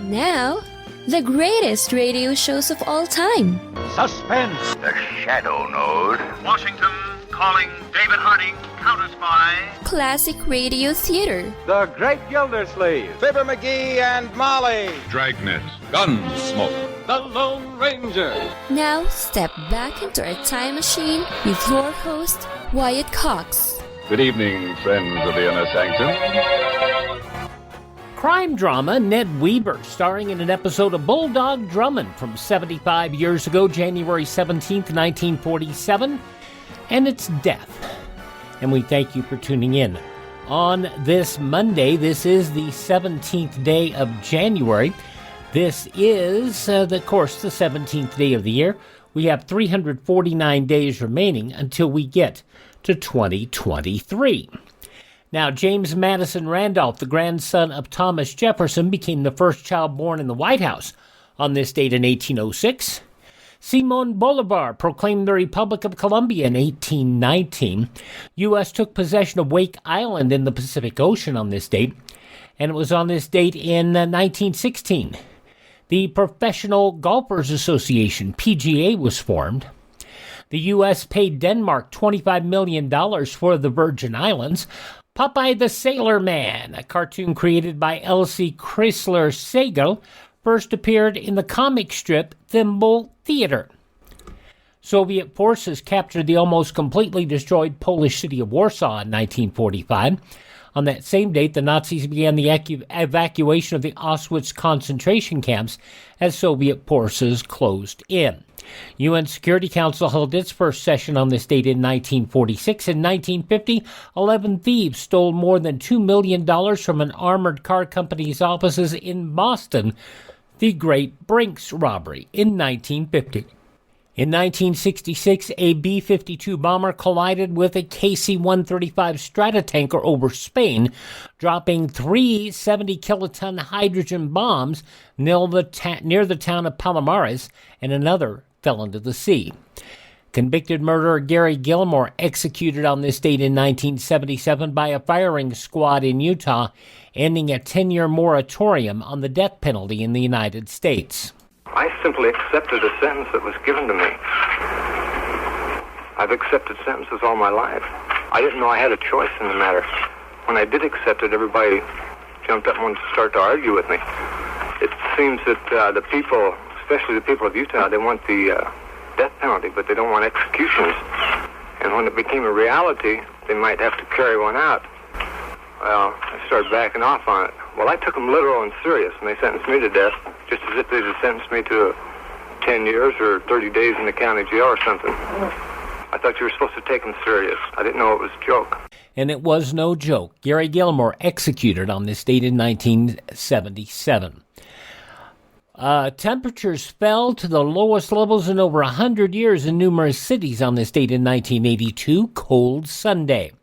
Now, the greatest radio shows of all time. Suspense. The Shadow Node. Washington calling David Harding, Counter Spy. Classic radio theater. The Great Gildersleeve. Fibber McGee and Molly. Dragnet. Gunsmoke. The Lone Ranger. Now, step back into a time machine with your host, Wyatt Cox. Good evening, friends of the Inner Sanctum. Crime drama Ned Wever, starring in an episode of Bulldog Drummond from 75 years ago, January 17th, 1947, and its death. And we thank you for tuning in. On this Monday, this is the 17th day of January. This is, of course, the 17th day of the year. We have 349 days remaining until we get to 2023. Now, James Madison Randolph, the grandson of Thomas Jefferson, became the first child born in the White House on this date in 1806. Simon Bolivar proclaimed the Republic of Colombia in 1819. U.S. took possession of Wake Island in the Pacific Ocean on this date, and it was on this date in 1916. The Professional Golfers Association, PGA, was formed. The U.S. paid Denmark $25 million for the Virgin Islands. Popeye the Sailor Man, a cartoon created by Elsie Chrysler Sagal, first appeared in the comic strip Thimble Theater. Soviet forces captured the almost completely destroyed Polish city of Warsaw in 1945. On that same date, the Nazis began the evacuation of the Auschwitz concentration camps as Soviet forces closed in. UN Security Council held its first session on this date in 1946. In 1950, 11 thieves stole more than $2 million from an armored car company's offices in Boston, the Great Brinks Robbery in 1950. In 1966, a B-52 bomber collided with a KC-135 Stratotanker over Spain, dropping 3 70-kiloton hydrogen bombs near the town of Palomares, and another fell into the sea. Convicted murderer Gary Gilmore executed on this date in 1977 by a firing squad in Utah, ending a 10-year moratorium on the death penalty in the United States. I simply accepted a sentence that was given to me. I've accepted sentences all my life. I didn't know I had a choice in the matter. When I did accept it, everybody jumped up and wanted to start to argue with me. It seems that the people, especially the people of Utah, they want the death penalty, but they don't want executions. And when it became a reality, they might have to carry one out. Well, I started backing off on it. Well, I took them literal and serious, and they sentenced me to death, just as if they'd have sentenced me to 10 years or 30 days in the county jail or something. I thought you were supposed to take them serious. I didn't know it was a joke. And it was no joke. Gary Gilmore executed on this date in 1977. Temperatures fell to the lowest levels in over 100 years in numerous cities on this date in 1982, Cold Sunday.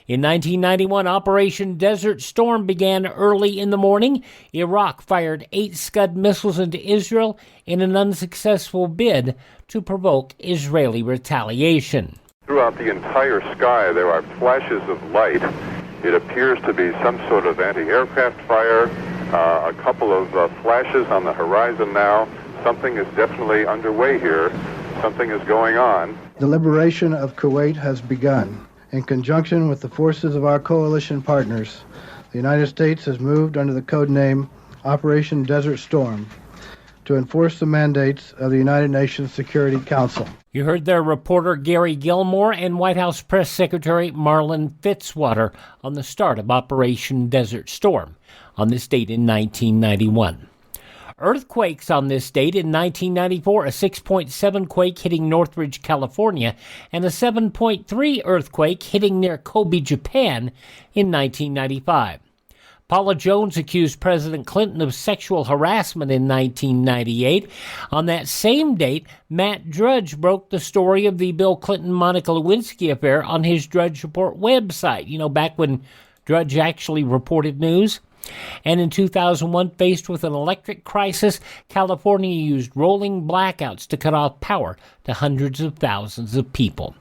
In 1991, Operation Desert Storm began early in the morning. Iraq fired 8 Scud missiles into Israel in an unsuccessful bid to provoke Israeli retaliation. Throughout the entire sky, there are flashes of light. It appears to be some sort of anti-aircraft fire. A couple of flashes on the horizon now. Something is definitely underway here. Something is going on. The liberation of Kuwait has begun. In conjunction with the forces of our coalition partners, the United States has moved under the code name Operation Desert Storm to enforce the mandates of the United Nations Security Council. You heard their reporter Gary Gilmore and White House Press Secretary Marlin Fitzwater on the start of Operation Desert Storm on this date in 1991. Earthquakes on this date in 1994, a 6.7 quake hitting Northridge, California, and a 7.3 earthquake hitting near Kobe, Japan in 1995. Paula Jones accused President Clinton of sexual harassment in 1998. On that same date, Matt Drudge broke the story of the Bill Clinton-Monica Lewinsky affair on his Drudge Report website, back when Drudge actually reported news. And in 2001, faced with an electric crisis, California used rolling blackouts to cut off power to hundreds of thousands of people.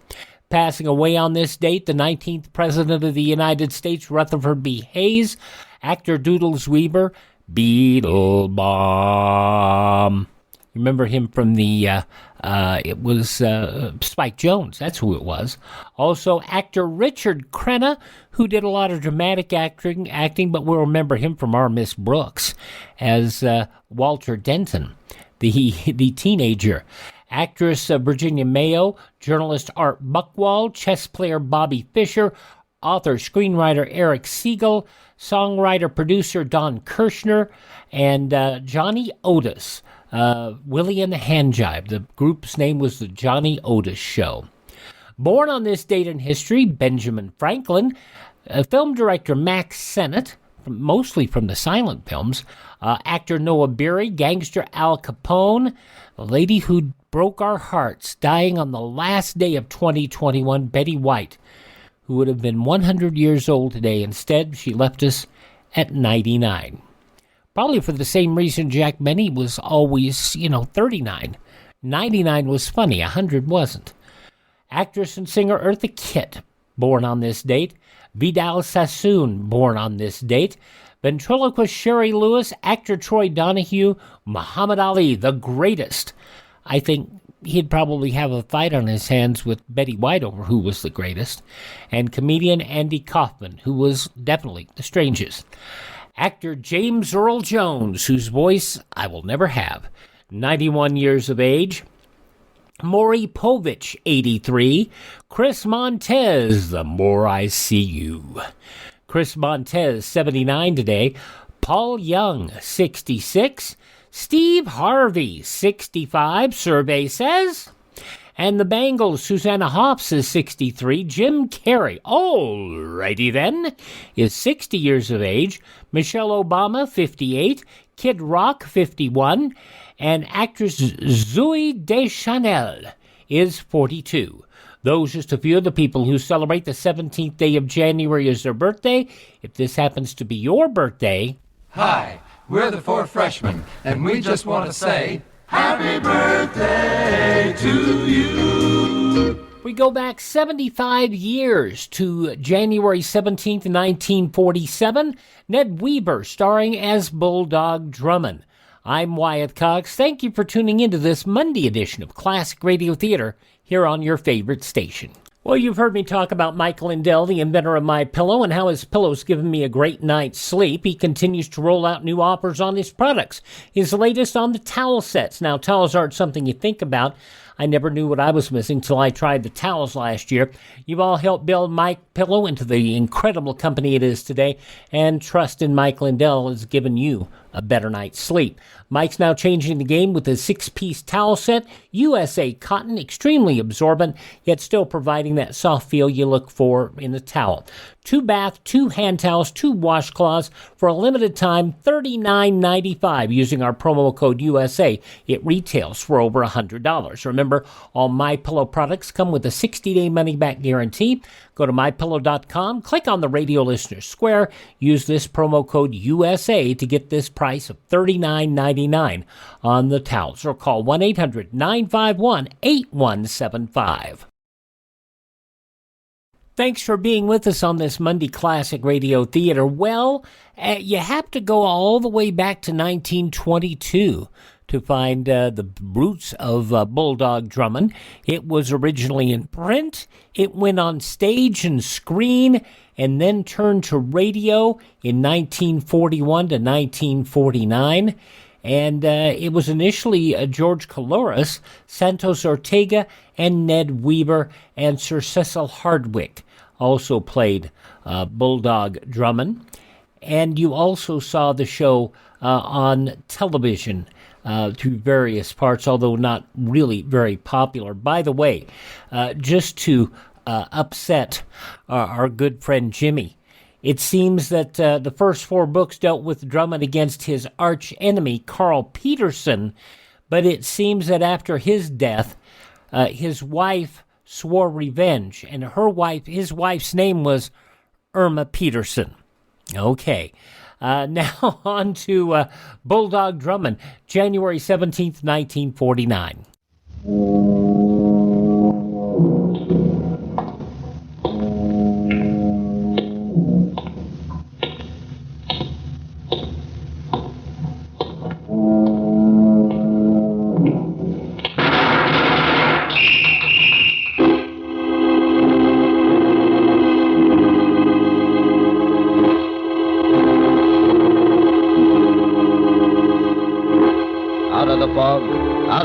Passing away on this date, the 19th President of the United States, Rutherford B. Hayes, actor Doodles Weaver, Beetlebomb. Remember him from the, it was Spike Jones. That's who it was. Also, actor Richard Crenna, who did a lot of dramatic acting, but we'll remember him from Our Miss Brooks as Walter Denton, the teenager. Actress Virginia Mayo, journalist Art Buchwald, chess player Bobby Fischer, author, screenwriter Eric Siegel, songwriter, producer Don Kirshner, and Johnny Otis. Willie and the Handjive. The group's name was the Johnny Otis Show. Born on this date in history, Benjamin Franklin, film director Max Sennett, mostly from the silent films, actor Noah Beery, gangster Al Capone, the lady who broke our hearts, dying on the last day of 2021, Betty White, who would have been 100 years old today. Instead, she left us at 99. Probably for the same reason Jack Benny was always, 39. 99 was funny, 100 wasn't. Actress and singer Eartha Kitt, born on this date. Vidal Sassoon, born on this date. Ventriloquist Sherry Lewis, actor Troy Donahue, Muhammad Ali, the greatest. I think he'd probably have a fight on his hands with Betty White over who was the greatest. And comedian Andy Kaufman, who was definitely the strangest. Actor James Earl Jones, whose voice I will never have, 91 years of age. Maury Povich, 83. Chris Montez, The More I See You. Chris Montez, 79 today. Paul Young, 66. Steve Harvey, 65, survey says. And the Bangles, Susanna Hoffs is 63. Jim Carrey, alrighty then, is 60 years of age. Michelle Obama, 58. Kid Rock, 51. And actress Zooey Deschanel is 42. Those just a few of the people who celebrate the 17th day of January as their birthday. If this happens to be your birthday... Hi, we're the Four Freshmen, and we just want to say... Happy birthday to you! We go back 75 years to January 17th, 1947. Ned Wever starring as Bulldog Drummond. I'm Wyatt Cox. Thank you for tuning into this Monday edition of Classic Radio Theater here on your favorite station. Well, you've heard me talk about Mike Lindell, the inventor of MyPillow, and how his pillow's given me a great night's sleep. He continues to roll out new offers on his products. His latest on the towel sets. Now, towels aren't something you think about. I never knew what I was missing till I tried the towels last year. You've all helped build MyPillow into the incredible company it is today, and trust in Mike Lindell has given you a better night's sleep. Mike's now changing the game with a 6-piece towel set, USA cotton, extremely absorbent, yet still providing that soft feel you look for in the towel. 2 bath, 2 hand towels, 2 washcloths for a limited time, $39.95. Using our promo code USA, it retails for over $100. Remember, all MyPillow products come with a 60-day money-back guarantee. Go to MyPillow.com, click on the Radio Listener Square, use this promo code USA to get this price of $39.99 on the towels, or call 1-800-951-8175. Thanks for being with us on this Monday Classic Radio Theater. Well, you have to go all the way back to 1922 to find the roots of Bulldog Drummond. It was originally in print. It went on stage and screen and then turned to radio in 1941 to 1949. And it was initially George Coulouris, Santos Ortega, and Ned Wever, and Sir Cecil Hardwicke also played Bulldog Drummond. And you also saw the show on television through various parts, although not really very popular. By the way, just to upset our good friend Jimmy, it seems that the first 4 books dealt with Drummond against his arch enemy, Carl Peterson, but it seems that after his death, his wife swore revenge, and his wife's name was Irma Peterson. Okay. Now on to Bulldog Drummond, January 17th, 1949.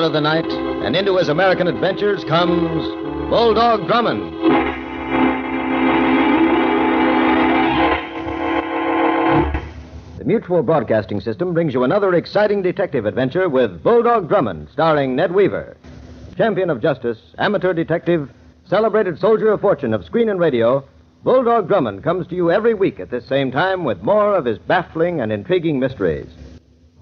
out of the night, and into his American adventures comes Bulldog Drummond. The Mutual Broadcasting System brings you another exciting detective adventure with Bulldog Drummond, starring Ned Wever. Champion of justice, amateur detective, celebrated soldier of fortune of screen and radio, Bulldog Drummond comes to you every week at this same time with more of his baffling and intriguing mysteries.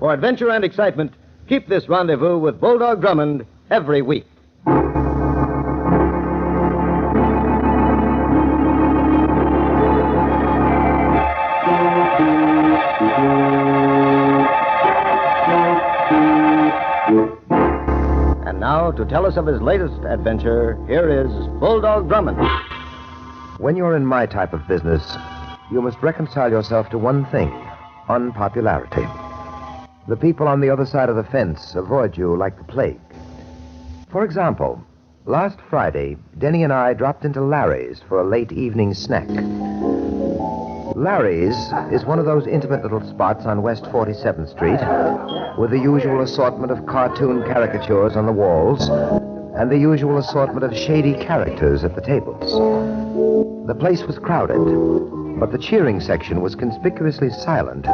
For adventure and excitement, keep this rendezvous with Bulldog Drummond every week. And now, to tell us of his latest adventure, here is Bulldog Drummond. When you're in my type of business, you must reconcile yourself to one thing: unpopularity. The people on the other side of the fence avoid you like the plague. For example, last Friday, Denny and I dropped into Larry's for a late evening snack. Larry's is one of those intimate little spots on West 47th Street with the usual assortment of cartoon caricatures on the walls and the usual assortment of shady characters at the tables. The place was crowded, but the cheering section was conspicuously silent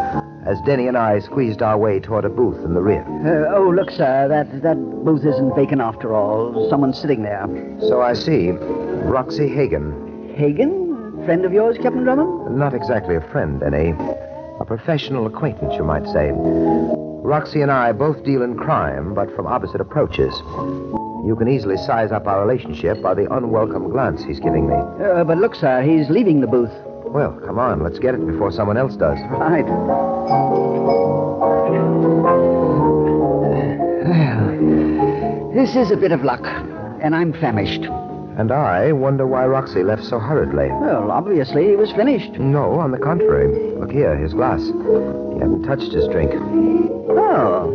as Denny and I squeezed our way toward a booth in the rear. Oh, look, sir, that booth isn't vacant after all. Someone's sitting there. So I see. Roxy Hagen. Hagen? Friend of yours, Captain Drummond? Not exactly a friend, Denny. A professional acquaintance, you might say. Roxy and I both deal in crime, but from opposite approaches. You can easily size up our relationship by the unwelcome glance he's giving me. But look, sir, he's leaving the booth. Well, come on, let's get it before someone else does. Right. Well, this is a bit of luck, and I'm famished. And I wonder why Roxy left so hurriedly. Well, obviously he was finished. No, on the contrary. Look here, his glass. He hadn't touched his drink. Oh.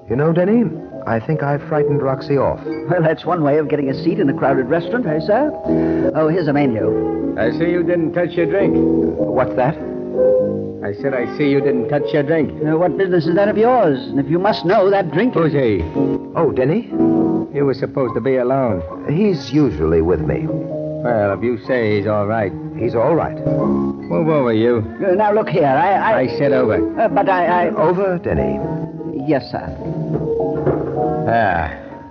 You know, Denny, I think I frightened Roxy off. Well, that's one way of getting a seat in a crowded restaurant, eh, sir? Oh, here's a menu. I see you didn't touch your drink. What's that? I said I see you didn't touch your drink. What business is that of yours? And if you must know, that drink... Who's he? Oh, Denny? You were supposed to be alone. He's usually with me. Well, if you say he's all right. He's all right. Move over, you. Now, look here, I said over. But I... Over, Denny. Yes, sir.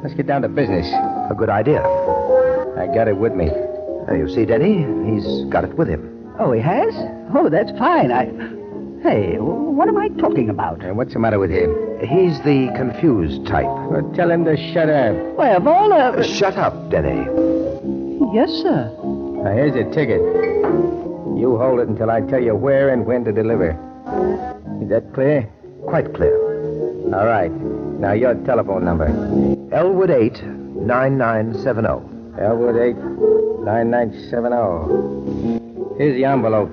Let's get down to business. A good idea. I got it with me. You see, Denny, he's got it with him. Oh, he has? Oh, that's fine. Hey, what am I talking about? What's the matter with him? He's the confused type. Well, tell him to shut up. Well, of all the... Shut up, Denny. Yes, sir. Now, here's your ticket. You hold it until I tell you where and when to deliver. Is that clear? Quite clear. All right. Now, your telephone number. Elwood 8 9970. Elwood 8 9970. Here's the envelope.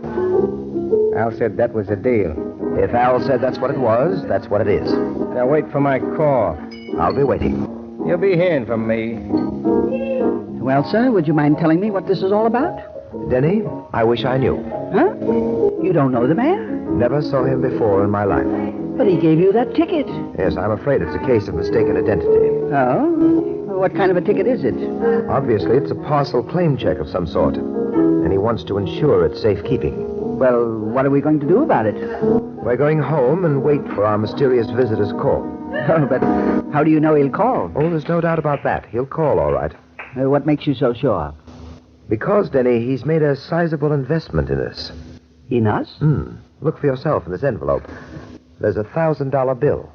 Al said that was the deal. If Al said that's what it was, that's what it is. Now wait for my call. I'll be waiting. You'll be hearing from me. Well, sir, would you mind telling me what this is all about? Denny, I wish I knew. Huh? You don't know the man? Never saw him before in my life. But he gave you that ticket. Yes, I'm afraid it's a case of mistaken identity. Oh? What kind of a ticket is it? Obviously, it's a parcel claim check of some sort. And he wants to ensure its safekeeping. Well, what are we going to do about it? We're going home and wait for our mysterious visitor's call. Oh, but how do you know he'll call? Oh, there's no doubt about that. He'll call, all right. What makes you so sure? Because, Denny, he's made a sizable investment in us. In us? Look for yourself in this envelope. There's a $1,000 bill.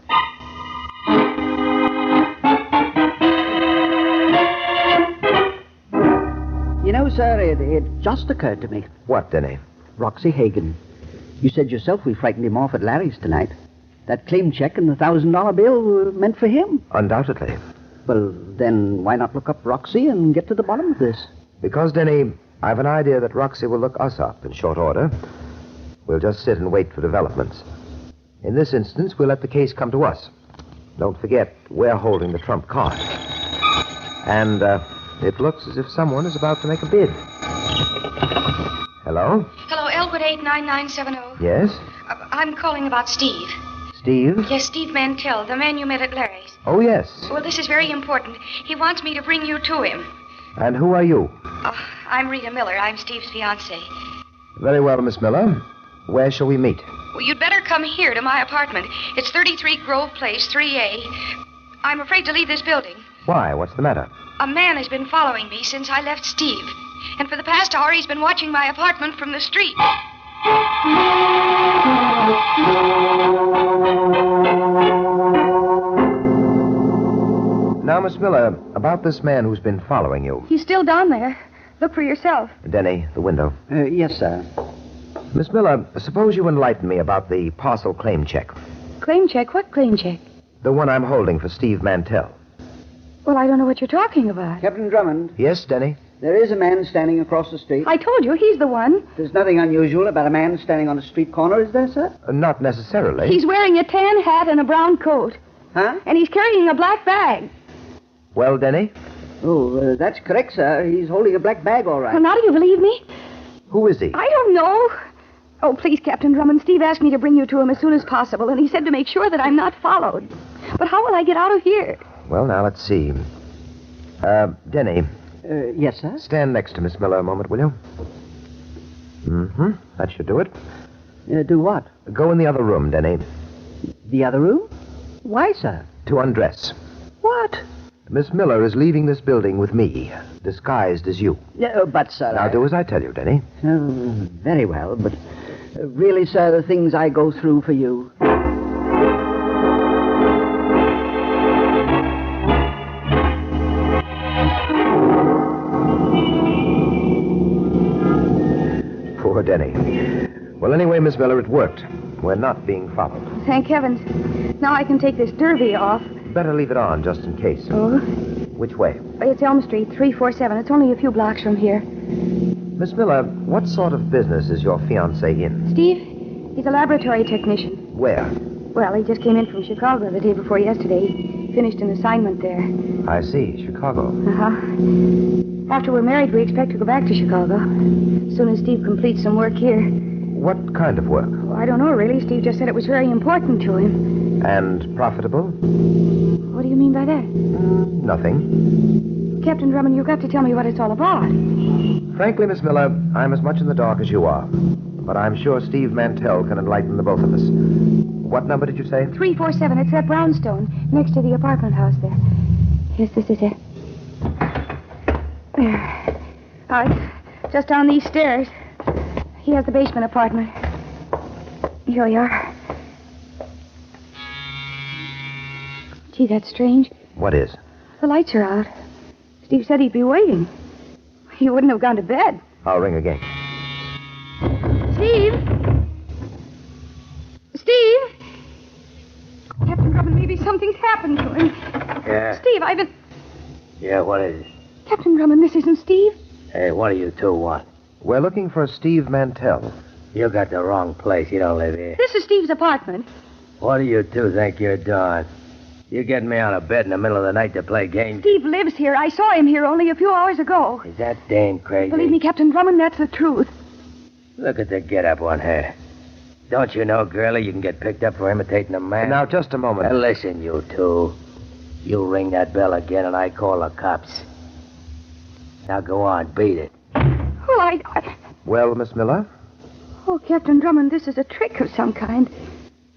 You know, sir, it just occurred to me. What, Denny? Roxy Hagen. You said yourself we frightened him off at Larry's tonight. That claim check and the $1,000 bill were meant for him. Undoubtedly. Well, then why not look up Roxy and get to the bottom of this? Because, Denny, I've an idea that Roxy will look us up in short order. We'll just sit and wait for developments. In this instance, we'll let the case come to us. Don't forget, we're holding the trump card. And, it looks as if someone is about to make a bid. Hello? Hello, Elwood 89970. Yes? I'm calling about Steve. Steve? Yes, Steve Mantell, the man you met at Larry's. Oh, yes. Well, this is very important. He wants me to bring you to him. And who are you? Oh, I'm Rita Miller. I'm Steve's fiancée. Very well, Miss Miller. Where shall we meet? Well, you'd better come here to my apartment. It's 33 Grove Place, 3A. I'm afraid to leave this building. Why? What's the matter? A man has been following me since I left Steve. And for the past hour, he's been watching my apartment from the street. Now, Miss Miller, about this man who's been following you. He's still down there. Look for yourself. Denny, the window. Yes, sir. Miss Miller, suppose you enlighten me about the parcel claim check. Claim check? What claim check? The one I'm holding for Steve Mantell. Well, I don't know what you're talking about. Captain Drummond, Yes, Denny? there is a man standing across the street. I told you, he's the one. There's nothing unusual about a man standing on a street corner, is there, sir? Not necessarily. He's wearing a tan hat and a brown coat. Huh? And he's carrying a black bag. Well, Denny? Oh, that's correct, sir. He's holding a black bag, all right. Well, now do you believe me? Who is he? I don't know. Oh, please, Captain Drummond, Steve asked me to bring you to him as soon as possible, and he said to make sure that I'm not followed. But how will I get out of here? Well, now, let's see. Denny. Yes, sir? Stand next to Miss Miller a moment, will you? Mm-hmm. That should do it. Do what? Go in the other room, Denny. The other room? Why, sir? To undress. What? Miss Miller is leaving this building with me, disguised as you. But, sir... Now, do as I tell you, Denny. Very well, but... really, sir, the things I go through for you... Poor Denny. Well, anyway, Miss Miller, it worked. We're not being followed. Thank heavens. Now I can take this derby off. Better leave it on, just in case. Oh? Which way? It's Elm Street, 347. It's only a few blocks from here. Miss Miller, what sort of business is your fiancé in? Steve, he's a laboratory technician. Where? Well, he just came in from Chicago the day before yesterday. He finished an assignment there. I see, Chicago. Uh-huh. After we're married, we expect to go back to Chicago. As soon as Steve completes some work here. What kind of work? Well, I don't know, really. Steve just said it was very important to him. And profitable? What do you mean by that? Nothing. Captain Drummond, you've got to tell me what it's all about. Frankly, Miss Miller, I'm as much in the dark as you are. But I'm sure Steve Mantell can enlighten the both of us. What number did you say? 347. It's that brownstone next to the apartment house there. Yes, this is it. There. It's just down these stairs. He has the basement apartment. Here we are. Gee, that's strange. What is? The lights are out. Steve said he'd be waiting. He wouldn't have gone to bed. I'll ring again. Steve? Steve? Captain Drummond, maybe something's happened to him. Yeah? Steve, I've been... Yeah, what is it? Captain Drummond, this isn't Steve. Hey, what do you two want? We're looking for Steve Mantell. You got the wrong place. You don't live here. This is Steve's apartment. What do you two think you're doing? You getting me out of bed in the middle of the night to play games? Steve lives here. I saw him here only a few hours ago. Is that damn crazy? Believe me, Captain Drummond, that's the truth. Look at the get-up on her. Don't you know, girlie, you can get picked up for imitating a man? Now, just a moment. Listen, you two. You ring that bell again and I call the cops. Now go on, beat it. Well, I... Well, Miss Miller? Oh, Captain Drummond, this is a trick of some kind.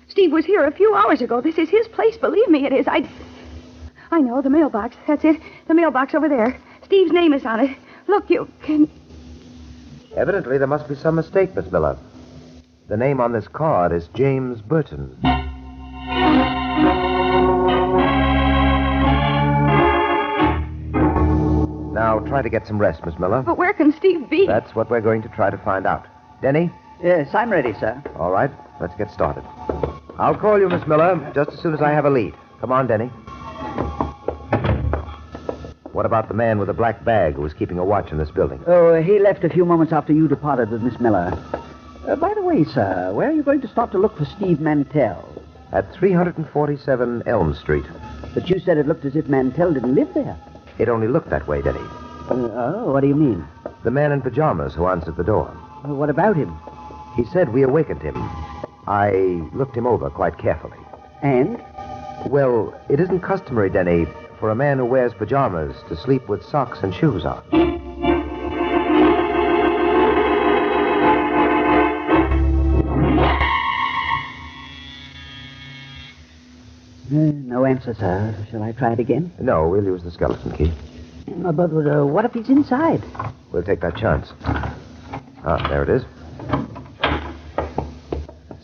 Steve was here a few hours ago. This is his place. Believe me, it is. I know, the mailbox. That's it. The mailbox over there. Steve's name is on it. Look, you can... Evidently, there must be some mistake, Miss Miller. The name on this card is James Burton. Now, try to get some rest, Miss Miller. But where can Steve be? That's what we're going to try to find out. Denny? Yes, I'm ready, sir. All right, let's get started. I'll call you, Miss Miller, just as soon as I have a lead. Come on, Denny. What about the man with the black bag who was keeping a watch in this building? Oh, he left a few moments after you departed with Miss Miller. By the way, sir, where are you going to stop to look for Steve Mantell? At 347 Elm Street. But you said it looked as if Mantell didn't live there. It only looked that way, Denny. What do you mean? The man in pajamas who answered the door. What about him? He said we awakened him. I looked him over quite carefully. And? Well, it isn't customary, Denny, for a man who wears pajamas to sleep with socks and shoes on. No answer, sir. Shall I try it again? No, we'll use the skeleton key. But what if he's inside? We'll take that chance. Ah, there it is.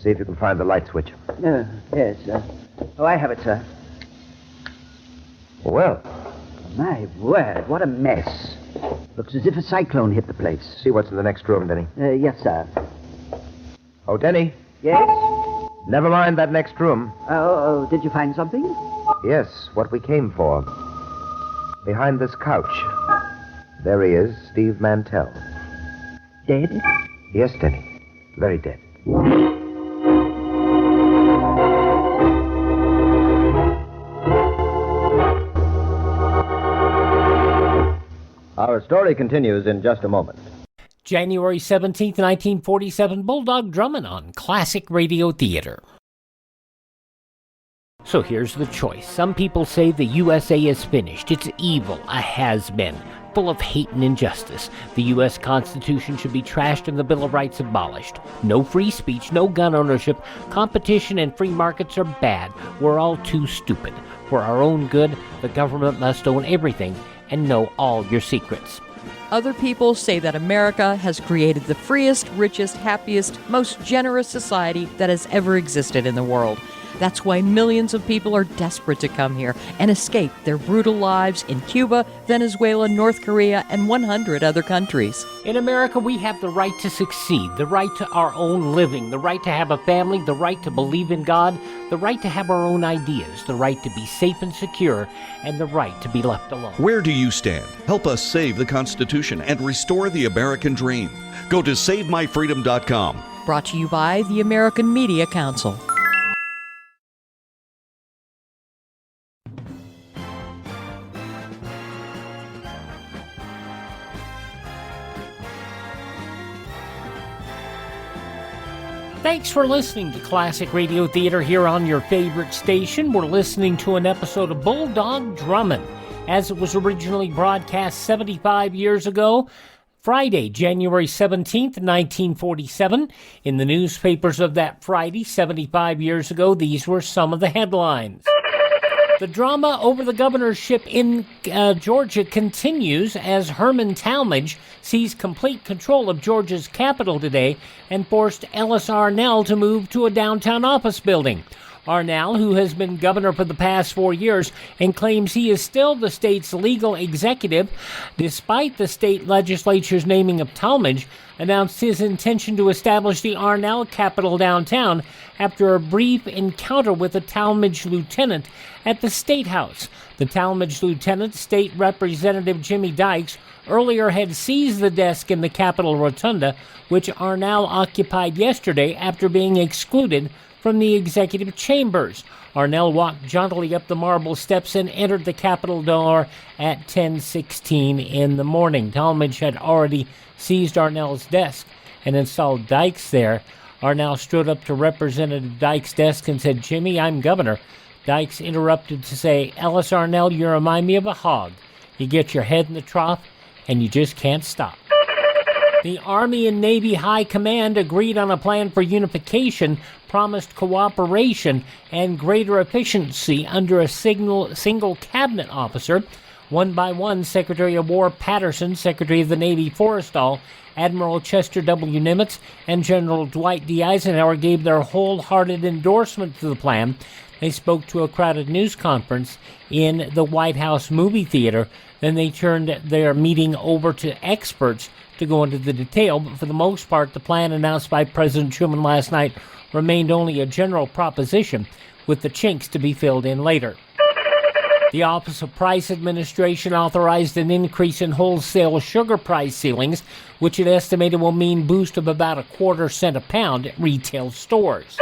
See if you can find the light switch. Yes, sir. Oh, I have it, sir. Well. My word, what a mess. Looks as if a cyclone hit the place. See what's in the next room, Denny. Yes, sir. Oh, Denny. Yes? Never mind that next room. Did you find something? Yes, what we came for. Behind this couch. There he is, Steve Mantell. Dead? Yes, Denny. Very dead. Our story continues in just a moment. January 17th, 1947, Bulldog Drummond on Classic Radio Theater. So here's the choice. Some people say the USA is finished. It's evil, a has-been, full of hate and injustice. The U.S. Constitution should be trashed and the Bill of Rights abolished. No free speech, no gun ownership. Competition and free markets are bad. We're all too stupid. For our own good, the government must own everything and know all your secrets. Other people say that America has created the freest, richest, happiest, most generous society that has ever existed in the world. That's why millions of people are desperate to come here and escape their brutal lives in Cuba, Venezuela, North Korea, and 100 other countries. In America, we have the right to succeed, the right to our own living, the right to have a family, the right to believe in God, the right to have our own ideas, the right to be safe and secure, and the right to be left alone. Where do you stand? Help us save the Constitution and restore the American dream. Go to SaveMyFreedom.com. Brought to you by the American Media Council. Thanks for listening to Classic Radio Theater here on your favorite station. We're listening to an episode of Bulldog Drummond, as it was originally broadcast 75 years ago, Friday, January 17th, 1947. In the newspapers of that Friday, 75 years ago, these were some of the headlines. The drama over the governorship in Georgia continues as Herman Talmadge seized complete control of Georgia's capital today and forced Ellis Arnell to move to a downtown office building. Arnell, who has been governor for the past 4 years and claims he is still the state's legal executive, despite the state legislature's naming of Talmadge, announced his intention to establish the Arnell Capitol downtown after a brief encounter with a Talmadge lieutenant at the State House. The Talmadge lieutenant, State Representative Jimmy Dykes, earlier had seized the desk in the Capitol Rotunda, which Arnell occupied yesterday after being excluded from the executive chambers. Arnell walked jauntily up the marble steps and entered the Capitol door at 10:16 in the morning. Talmadge had already seized Arnell's desk and installed Dykes there. Arnell strode up to Representative Dykes' desk and said, "Jimmy, I'm governor." Dykes interrupted to say, "Ellis Arnell, you remind me of a hog. You get your head in the trough, and you just can't stop." The Army and Navy High Command agreed on a plan for unification, promised cooperation, and greater efficiency under a single cabinet officer. One by one, Secretary of War Patterson, Secretary of the Navy Forrestal, Admiral Chester W. Nimitz, and General Dwight D. Eisenhower gave their wholehearted endorsement to the plan. They spoke to a crowded news conference in the White House movie theater. Then they turned their meeting over to experts to go into the detail, but for the most part, the plan announced by President Truman last night remained only a general proposition, with the chinks to be filled in later. The Office of Price Administration authorized an increase in wholesale sugar price ceilings, which it estimated will mean boost of about 1/4 cent a pound at retail stores.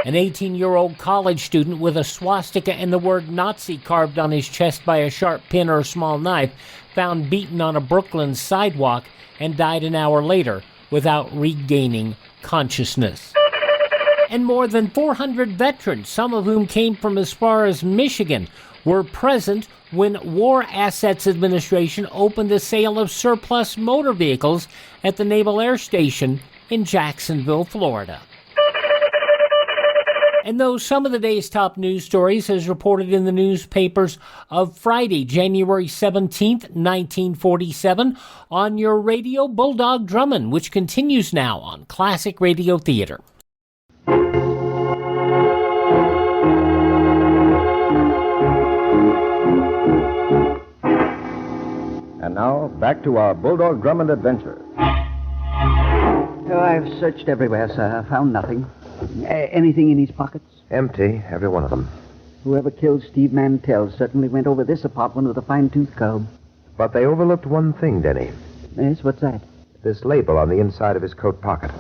An 18-year-old college student with a swastika and the word Nazi carved on his chest by a sharp pin or a small knife found beaten on a Brooklyn sidewalk and died an hour later without regaining consciousness. And more than 400 veterans, some of whom came from as far as Michigan, were present when War Assets Administration opened the sale of surplus motor vehicles at the Naval Air Station in Jacksonville, Florida. And though some of the day's top news stories, as reported in the newspapers of Friday, January 17th, 1947, on your radio, Bulldog Drummond, which continues now on Classic Radio Theater. And now, back to our Bulldog Drummond adventure. Oh, I've searched everywhere, sir. I found nothing. Anything in his pockets? Empty, every one of them. Whoever killed Steve Mantell certainly went over this apartment with a fine-tooth comb. But they overlooked one thing, Denny. Yes, what's that? This label on the inside of his coat pocket.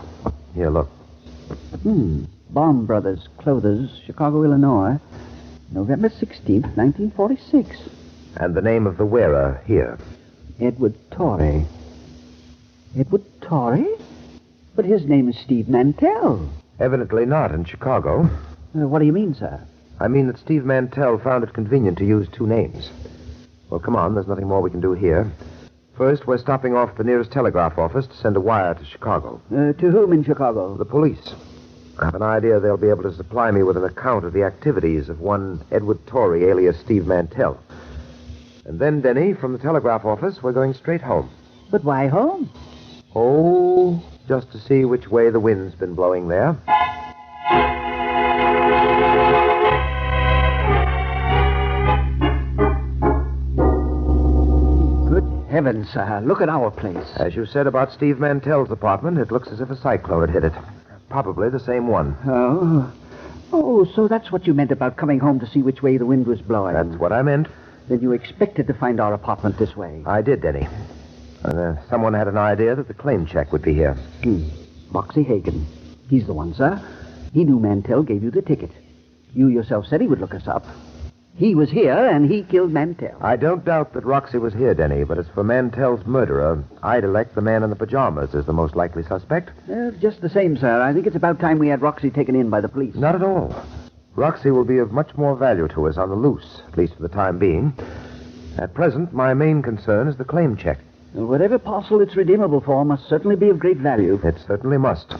Here, look. Baum Brothers, Clothers, Chicago, Illinois, November 16th, 1946. And the name of the wearer here. Edward Torrey. Edward Torrey? But his name is Steve Mantell. Evidently not in Chicago. What do you mean, sir? I mean that Steve Mantell found it convenient to use two names. Well, come on, there's nothing more we can do here. First, we're stopping off the nearest telegraph office to send a wire to Chicago. To whom in Chicago? The police. I have an idea they'll be able to supply me with an account of the activities of one Edward Torrey, alias Steve Mantell. And then, Denny, from the telegraph office, we're going straight home. But why home? Oh, just to see which way the wind's been blowing there. Good heavens, sir. Look at our place. As you said about Steve Mantell's apartment, it looks as if a cyclone had hit it. Probably the same one. Oh, so that's what you meant about coming home to see which way the wind was blowing. That's what I meant. Then you expected to find our apartment this way. I did, Denny. Someone had an idea that the claim check would be here. Moxie Hagan. He's the one, sir. He knew Mantell gave you the ticket. You yourself said he would look us up. He was here, and he killed Mantell. I don't doubt that Roxy was here, Denny, but as for Mantell's murderer, I'd elect the man in the pajamas as the most likely suspect. Just the same, sir. I think it's about time we had Roxy taken in by the police. Not at all. Roxy will be of much more value to us on the loose, at least for the time being. At present, my main concern is the claim check. Whatever parcel it's redeemable for must certainly be of great value. It certainly must.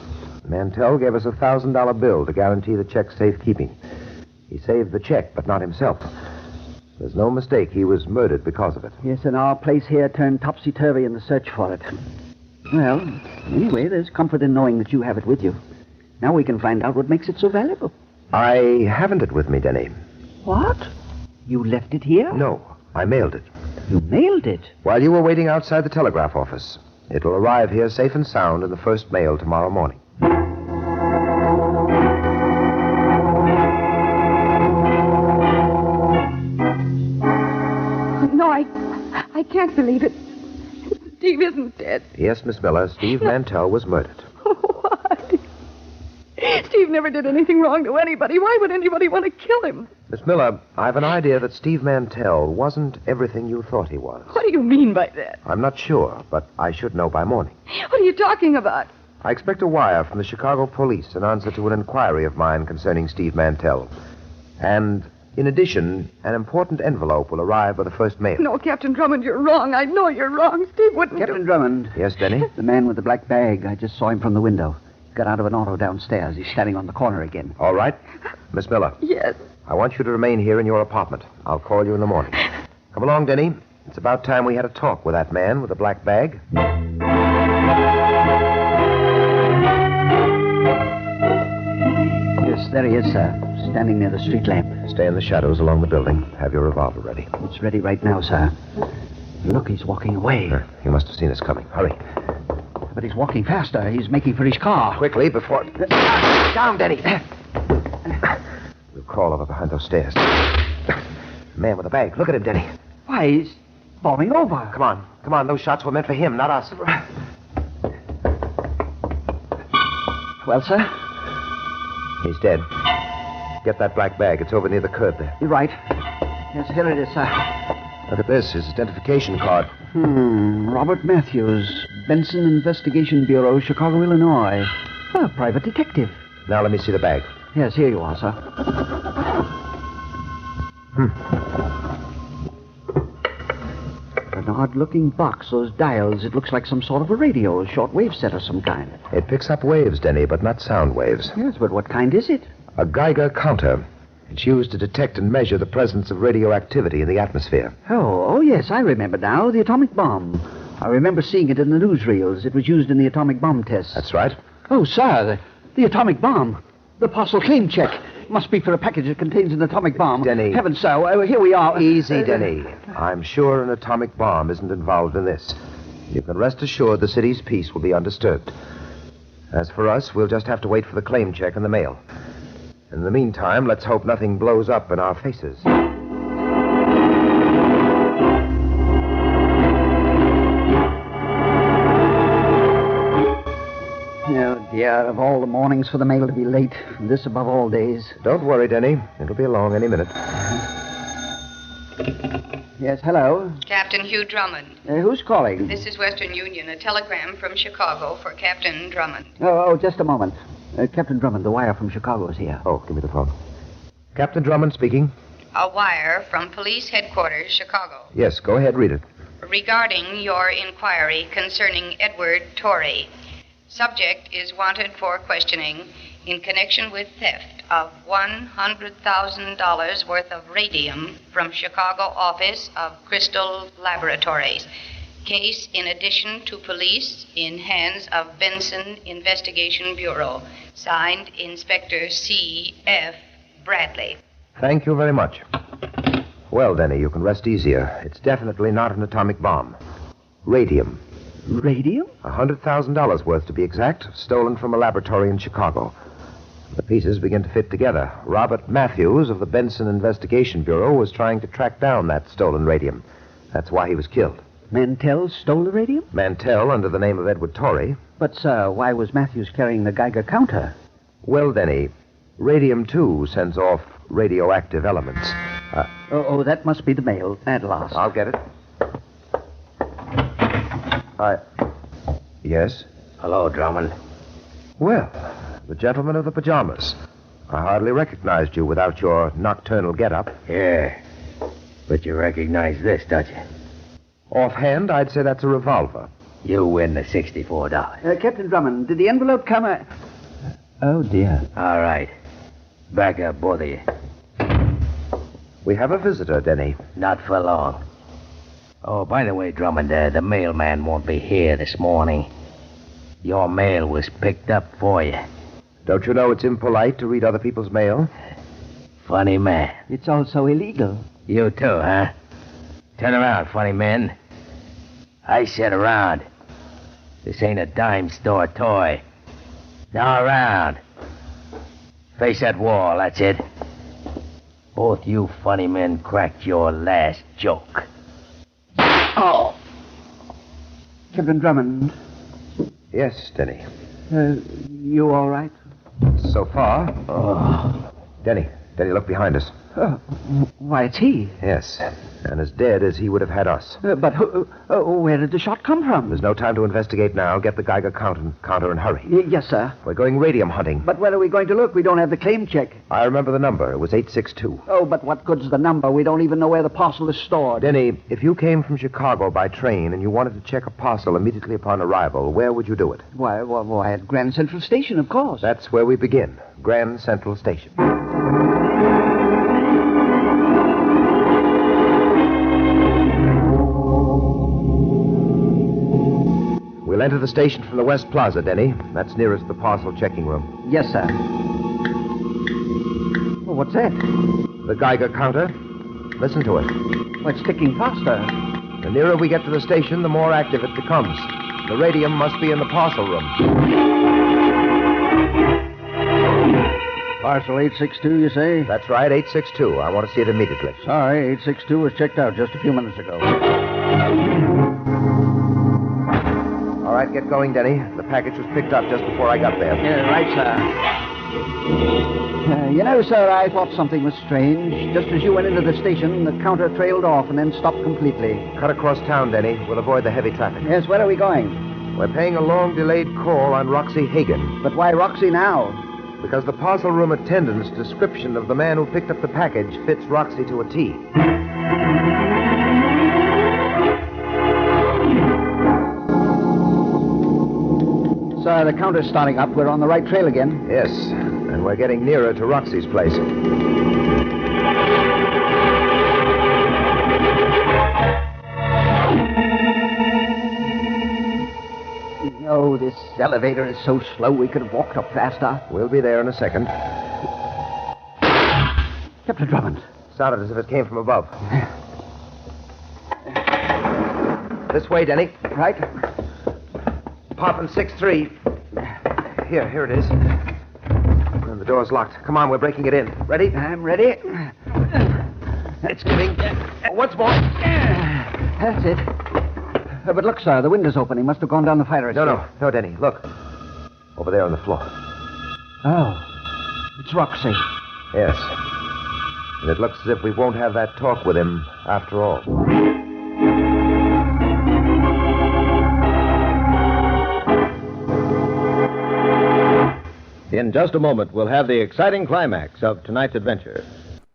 Mantell gave us a $1,000 bill to guarantee the check's safekeeping. He saved the check, but not himself. There's no mistake he was murdered because of it. Yes, and our place here turned topsy-turvy in the search for it. Well, anyway, there's comfort in knowing that you have it with you. Now we can find out what makes it so valuable. I haven't it with me, Denny. What? You left it here? No, I mailed it. You mailed it? While you were waiting outside the telegraph office. It'll arrive here safe and sound in the first mail tomorrow morning. No, I can't believe it. Steve isn't dead. Yes, Miss Miller, Steve Mantell was murdered. Why? Steve never did anything wrong to anybody. Why would anybody want to kill him? Miss Miller, I've an idea that Steve Mantell wasn't everything you thought he was. What do you mean by that? I'm not sure, but I should know by morning. What are you talking about? I expect a wire from the Chicago police in answer to an inquiry of mine concerning Steve Mantell. And, in addition, an important envelope will arrive by the first mail. No, Captain Drummond, you're wrong. I know you're wrong. Steve wouldn't Captain Drummond. Yes, Denny? The man with the black bag. I just saw him from the window. He got out of an auto downstairs. He's standing on the corner again. All right. Miss Miller. Yes. I want you to remain here in your apartment. I'll call you in the morning. Come along, Denny. It's about time we had a talk with that man with the black bag. Yes, there he is, sir. Standing near the street lamp. Stay in the shadows along the building. Have your revolver ready. It's ready right now, sir. Look, he's walking away. He must have seen us coming. Hurry. But he's walking faster. He's making for his car. Quickly, before... Down, Denny. We'll crawl over behind those stairs. Man with the bag. Look at him, Denny. Why, he's falling over. Come on. Come on. Those shots were meant for him, not us. Well, sir? He's dead. Get that black bag. It's over near the curb there. You're right. Yes, here it is, sir. Look at this. His identification card. Robert Matthews, Benson Investigation Bureau, Chicago, Illinois. A private detective. Now let me see the bag. Yes, here you are, sir. An odd-looking box, those dials. It looks like some sort of a radio, a short-wave set of some kind. It picks up waves, Denny, but not sound waves. Yes, but what kind is it? A Geiger counter. It's used to detect and measure the presence of radioactivity in the atmosphere. Oh, yes, I remember now. The atomic bomb. I remember seeing it in the newsreels. It was used in the atomic bomb tests. That's right. Oh, sir, the atomic bomb. The parcel claim check. Must be for a package that contains an atomic bomb. Denny. Heavens, sir, here we are. Easy, Denny. I'm sure an atomic bomb isn't involved in this. You can rest assured the city's peace will be undisturbed. As for us, we'll just have to wait for the claim check in the mail. In the meantime, let's hope nothing blows up in our faces. Oh, dear, of all the mornings for the mail to be late, this above all days. Don't worry, Denny. It'll be along any minute. Yes, hello. Captain Hugh Drummond. Who's calling? This is Western Union, a telegram from Chicago for Captain Drummond. Oh, just a moment. Captain Drummond, the wire from Chicago is here. Oh, give me the phone. Captain Drummond speaking. A wire from Police Headquarters, Chicago. Yes, go ahead, read it. Regarding your inquiry concerning Edward Torrey. Subject is wanted for questioning in connection with theft of $100,000 worth of radium from Chicago office of Crystal Laboratories. Case in addition to police in hands of Benson Investigation Bureau. Signed Inspector C.F. Bradley. Thank you very much. Well, Denny, you can rest easier. It's definitely not an atomic bomb. Radium. Radium? $100,000 worth, to be exact, stolen from a laboratory in Chicago. The pieces begin to fit together. Robert Matthews of the Benson Investigation Bureau was trying to track down that stolen radium. That's why he was killed. Mantell stole the radium? Mantell, under the name of Edward Torrey. But, sir, why was Matthews carrying the Geiger counter? Well, Denny, radium, too, sends off radioactive elements. That must be the mail at last. I'll get it. Yes? Hello, Drummond. Well, the gentleman of the pajamas. I hardly recognized you without your nocturnal get-up. Yeah. But you recognize this, don't you? Offhand, I'd say that's a revolver. You win the $64. Captain Drummond, did the envelope come? Oh, dear. All right. Back up, both of you. We have a visitor, Denny. Not for long. Oh, by the way, Drummond, the mailman won't be here this morning. Your mail was picked up for you. Don't you know it's impolite to read other people's mail? Funny man. It's also illegal. You too, huh? Turn around, funny man. I said around. This ain't a dime store toy. Now around. Face that wall, that's it. Both you funny men cracked your last joke. Oh! Captain Drummond. Yes, Denny. You all right? So far. Oh. Denny, look behind us. Why, it's he. Yes, and as dead as he would have had us. But where did the shot come from? There's no time to investigate now. Get the Geiger counter and hurry. Yes, sir. We're going radium hunting. But where are we going to look? We don't have the claim check. I remember the number. It was 862. Oh, but what good's the number? We don't even know where the parcel is stored. Denny, if you came from Chicago by train and you wanted to check a parcel immediately upon arrival, where would you do it? Why, at Grand Central Station, of course. That's where we begin. Grand Central Station. We'll enter the station from the West Plaza, Denny. That's nearest the parcel checking room. Yes, sir. Well, what's that? The Geiger counter. Listen to it. Well, it's ticking faster. The nearer we get to the station, the more active it becomes. The radium must be in the parcel room. Parcel 862, you say? That's right, 862. I want to see it immediately. Sorry, 862 was checked out just a few minutes ago. All right, get going, Denny. The package was picked up just before I got there. Yeah, right, sir. You know, sir, I thought something was strange. Just as you went into the station, the counter trailed off and then stopped completely. Cut across town, Denny. We'll avoid the heavy traffic. Yes, where are we going? We're paying a long-delayed call on Roxy Hagan. But why Roxy now? Because the parcel room attendant's description of the man who picked up the package fits Roxy to a T. Sir, the counter's starting up. We're on the right trail again. Yes, and we're getting nearer to Roxy's place. Oh, this elevator is so slow we could have walked up faster. We'll be there in a second. Captain Drummond. Sounded as if it came from above. This way, Denny. Right. Apartment 6-3. Here it is. And the door's locked. Come on, we're breaking it in. Ready? I'm ready. It's giving. Once more. That's it. But look, sir, the window's open. He must have gone down the fire escape. No, Denny. Look. Over there on the floor. Oh. It's Roxy. Yes. And it looks as if we won't have that talk with him after all. In just a moment, we'll have the exciting climax of tonight's adventure.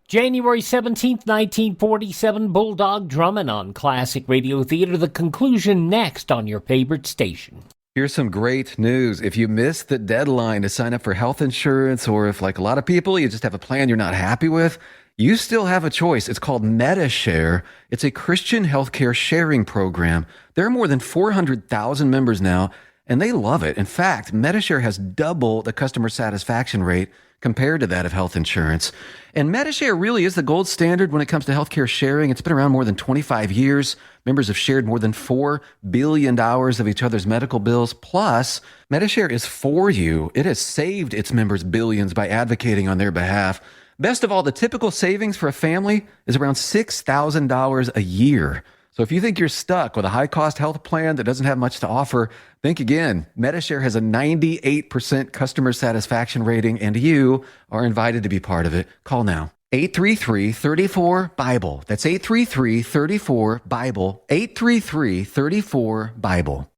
January 17th, 1947, Bulldog Drummond on Classic Radio Theater. The conclusion next on your favorite station. Here's some great news. If you missed the deadline to sign up for health insurance, or if, like a lot of people, you just have a plan you're not happy with, you still have a choice. It's called MediShare. It's a Christian healthcare sharing program. There are more than 400,000 members now, and they love it. In fact, MediShare has double the customer satisfaction rate compared to that of health insurance. And MediShare really is the gold standard when it comes to healthcare sharing. It's been around more than 25 years. Members have shared more than $4 billion of each other's medical bills. Plus, MediShare is for you. It has saved its members billions by advocating on their behalf. Best of all, the typical savings for a family is around $6,000 a year. So if you think you're stuck with a high-cost health plan that doesn't have much to offer, think again. MediShare has a 98% customer satisfaction rating, and you are invited to be part of it. Call now. 833-34-BIBLE. That's 833-34-BIBLE. 833-34-BIBLE.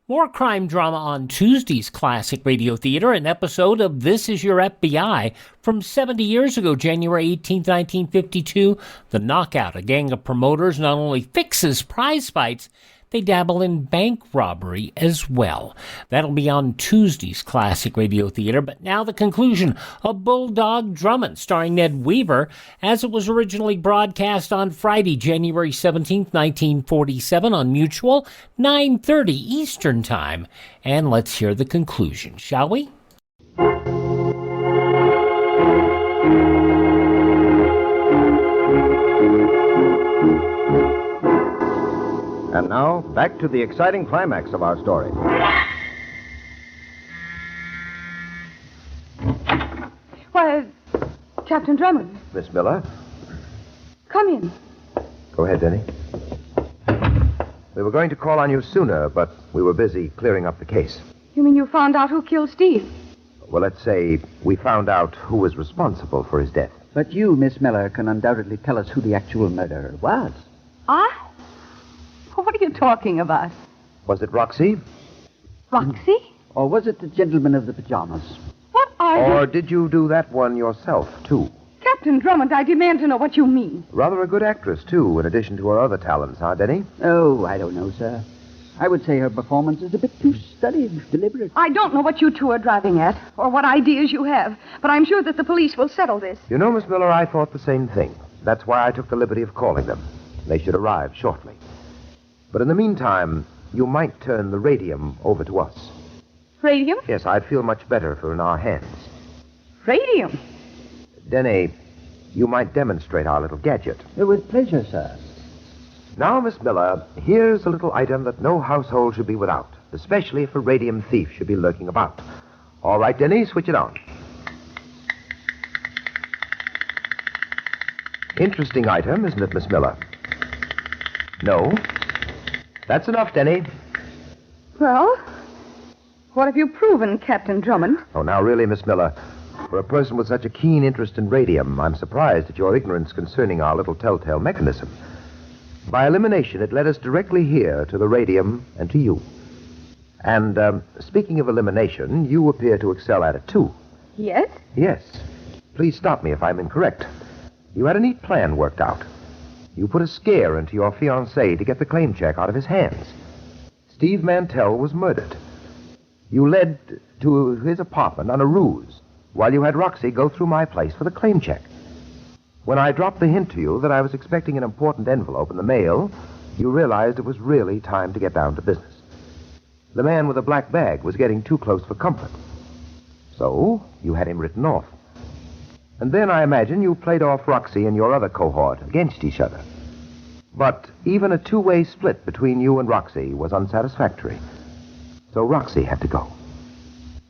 More crime drama on Tuesday's Classic Radio Theater, an episode of This Is Your FBI from 70 years ago, January 18, 1952. The Knockout, a gang of promoters, not only fixes prize fights, they dabble in bank robbery as well. That'll be on Tuesday's Classic Radio Theater. But now the conclusion of Bulldog Drummond, starring Ned Wever, as it was originally broadcast on Friday, January 17th, 1947 on Mutual, 9:30 Eastern Time. And let's hear the conclusion, shall we? And now, back to the exciting climax of our story. Why, Captain Drummond, Miss Miller? come in. Go ahead, Denny. We were going to call on you sooner, but we were busy clearing up the case. You mean you found out who killed Steve? Well, let's say we found out who was responsible for his death. But you, Miss Miller, can undoubtedly tell us who the actual murderer was. I? What are you talking about? Was it Roxy? Roxy? Or was it the gentleman of the pajamas? What are you... Or did you do that one yourself, too? Captain Drummond, I demand to know what you mean. Rather a good actress, too, in addition to her other talents, huh, Denny? Oh, I don't know, sir. I would say her performance is a bit too studied, deliberate. I don't know what you two are driving at, or what ideas you have, but I'm sure that the police will settle this. You know, Miss Miller, I thought the same thing. That's why I took the liberty of calling them. They should arrive shortly. But in the meantime, you might turn the radium over to us. Radium? Yes, I'd feel much better if it were in our hands. Radium? Denny, you might demonstrate our little gadget. With pleasure, sir. Now, Miss Miller, here's a little item that no household should be without, especially if a radium thief should be lurking about. All right, Denny, switch it on. Interesting item, isn't it, Miss Miller? No? That's enough, Denny. Well, what have you proven, Captain Drummond? Oh, now, really, Miss Miller, for a person with such a keen interest in radium, I'm surprised at your ignorance concerning our little telltale mechanism. By elimination, it led us directly here to the radium and to you. And speaking of elimination, you appear to excel at it, too. Yes? Yes. Please stop me if I'm incorrect. You had a neat plan worked out. You put a scare into your fiancé to get the claim check out of his hands. Steve Mantell was murdered. You led to his apartment on a ruse while you had Roxy go through my place for the claim check. When I dropped the hint to you that I was expecting an important envelope in the mail, you realized it was really time to get down to business. The man with the black bag was getting too close for comfort. So, you had him written off. And then I imagine you played off Roxy and your other cohort against each other. But even a two-way split between you and Roxy was unsatisfactory. So Roxy had to go.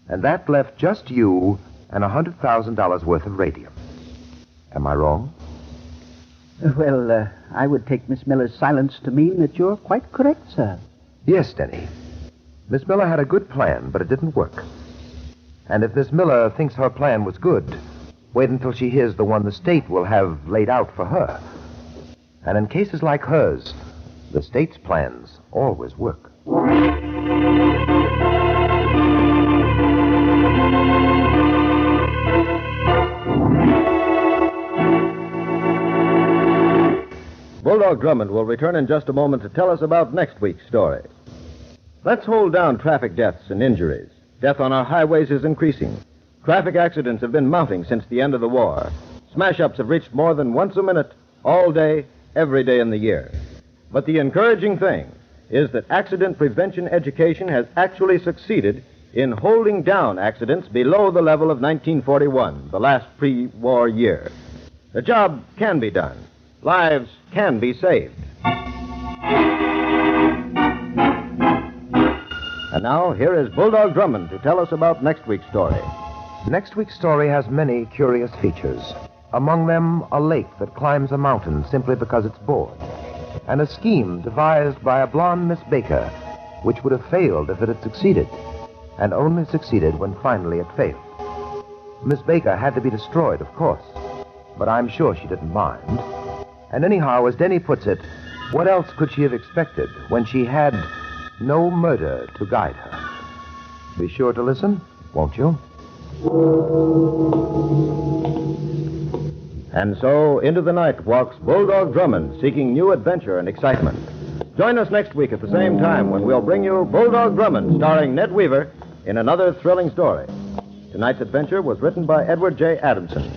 And that left just you and $100,000 worth of radium. Am I wrong? Well, I would take Miss Miller's silence to mean that you're quite correct, sir. Yes, Denny. Miss Miller had a good plan, but it didn't work. And if Miss Miller thinks her plan was good, wait until she hears the one the state will have laid out for her. And in cases like hers, the state's plans always work. Bulldog Drummond will return in just a moment to tell us about next week's story. Let's hold down traffic deaths and injuries. Death on our highways is increasing. Traffic accidents have been mounting since the end of the war. Smash-ups have reached more than once a minute, all day, every day in the year. But the encouraging thing is that accident prevention education has actually succeeded in holding down accidents below the level of 1941, the last pre-war year. The job can be done. Lives can be saved. And now, here is Bulldog Drummond to tell us about next week's story. Next week's story has many curious features. Among them, a lake that climbs a mountain simply because it's bored, and a scheme devised by a blonde Miss Baker, which would have failed if it had succeeded, and only succeeded when finally it failed. Miss Baker had to be destroyed, of course, but I'm sure she didn't mind. And anyhow, as Denny puts it, what else could she have expected when she had no murder to guide her? Be sure to listen, won't you? And so, into the night walks Bulldog Drummond, seeking new adventure and excitement. Join us next week at the same time when we'll bring you Bulldog Drummond, starring Ned Wever, in another thrilling story. Tonight's adventure was written by Edward J. Adamson.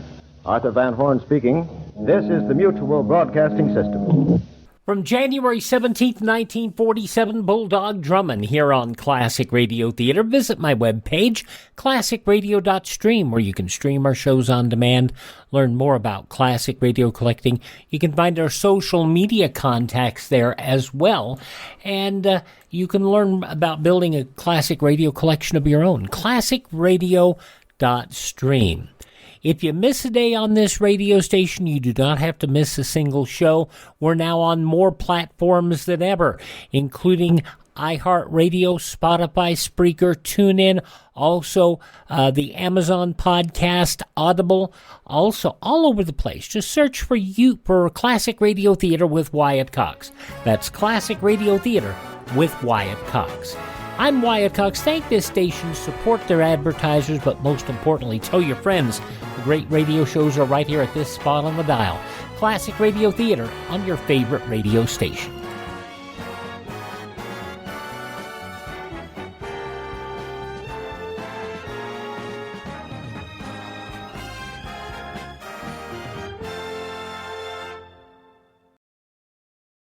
Arthur Van Horn speaking. This is the Mutual Broadcasting System. From January 17th, 1947, Bulldog Drummond here on Classic Radio Theater. Visit my webpage, classicradio.stream, where you can stream our shows on demand, learn more about classic radio collecting. You can find our social media contacts there as well, and you can learn about building a classic radio collection of your own, classicradio.stream. If you miss a day on this radio station, you do not have to miss a single show. We're now on more platforms than ever, including iHeartRadio, Spotify, Spreaker, TuneIn, also the Amazon podcast, Audible, also all over the place. Just search for Classic Radio Theater with Wyatt Cox. That's Classic Radio Theater with Wyatt Cox. I'm Wyatt Cox. Thank this station, support their advertisers, but most importantly, tell your friends the great radio shows are right here at this spot on the dial. Classic Radio Theater on your favorite radio station.